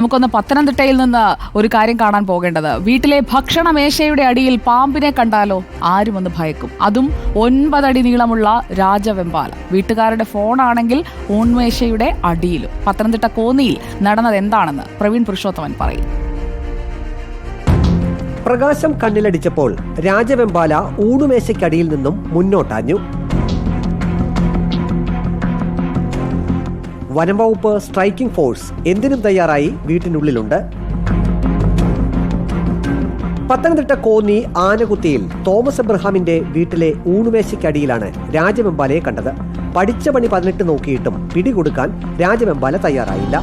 നമുക്കൊന്ന് പത്തനംതിട്ടയിൽ നിന്ന് ഒരു കാര്യം കാണാൻ പോകേണ്ടത്. വീട്ടിലെ ഭക്ഷണമേശയുടെ അടിയിൽ പാമ്പിനെ കണ്ടാലോ ആരും ഒന്ന് ഭയക്കും. അതും 9 അടി നീളമുള്ള രാജവെമ്പാല. വീട്ടുകാരുടെ ഫോണാണെങ്കിൽ ഊൺമേശയുടെ അടിയിലും. പത്തനംതിട്ട കോന്നിയിൽ നടന്നത് എന്താണെന്ന് പ്രവീൺ പുരുഷോത്തമൻ പറയും. പ്രകാശം കണ്ണിലടിച്ചപ്പോൾ രാജവെമ്പാല ഊണുമേശയ്ക്കടിയിൽ നിന്നും മുന്നോട്ടാഞ്ഞു. വനംവകുപ്പ് സ്ട്രൈക്കിംഗ് ഫോഴ്സ് എന്തിനും തയ്യാറായി വീട്ടിനുള്ളിലുണ്ട്. പത്തനംതിട്ട കോന്നി ആനകുത്തിയിൽ തോമസ് എബ്രഹാമിന്റെ വീട്ടിലെ ഊണുമേശയ്ക്കടിയിലാണ് രാജവെമ്പാലയെ കണ്ടത്. പഠിച്ച പണി 18 നോക്കിയിട്ടും പിടികൊടുക്കാൻ രാജവെമ്പാല തയ്യാറായില്ല.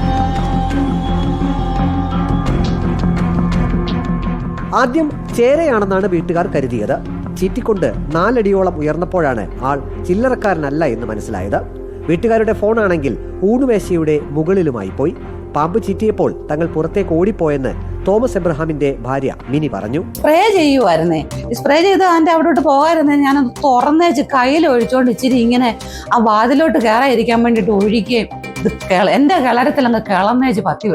ആദ്യം ചേരയാണെന്നാണ് വീട്ടുകാർ കരുതിയത്. ചീറ്റിക്കൊണ്ട് 4 അടിയോളം ഉയർന്നപ്പോഴാണ് ആൾ ചില്ലറക്കാരനല്ല എന്ന് മനസ്സിലായത്. വീട്ടുകാരുടെ ഫോണാണെങ്കിൽ ഊണുമേശയുടെ മുകളിലുമായി പോയി. പാമ്പ് ചീറ്റിയപ്പോൾ തങ്ങൾ പുറത്തേക്ക് ഓടിപ്പോയെന്ന് തോമസ് എബ്രഹാമിന്റെ ഭാര്യ മിനി പറഞ്ഞു. സ്പ്രേ ചെയ്യുമായിരുന്നേ. സ്പ്രേ ചെയ്ത് അതിന്റെ അവിടോട്ട് പോകാതിരുന്നേ ഞാൻ തുറന്നേച്ച് കയ്യിൽ ഒഴിച്ചോണ്ട് ഇച്ചിരി ഇങ്ങനെ ആ വാതിലോട്ട് കയറാതിരിക്കാൻ വേണ്ടിട്ട് ഒഴിക്കുകയും എന്റെ കിളരത്തിലങ്ങ് കിളന്നേച്ച് പത്തി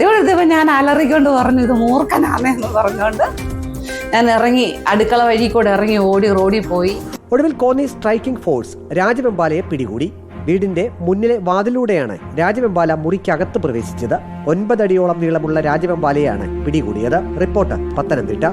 വിടർത്തിയപ്പോ ഞാൻ അലറിക്കൊണ്ട് പറഞ്ഞു ഇത് മൂർഖനാണെന്ന് പറഞ്ഞോണ്ട് ഞാൻ ഇറങ്ങി അടുക്കള വഴി കൂടെ ഇറങ്ങി ഓടി റോഡിൽ പോയി. ഒടുവിൽ കോന്നി സ്ട്രൈക്കിംഗ് ഫോഴ്സ് രാജവെമ്പാലയെ പിടികൂടി. വീടിന്റെ മുന്നിലെ വാതിലൂടെയാണ് രാജവെമ്പാല മുറിക്കകത്ത് പ്രവേശിച്ചത്. 9 അടിയോളം നീളമുള്ള രാജവെമ്പാലയാണ് പിടികൂടിയത്. റിപ്പോർട്ടർ പത്തനംതിട്ട.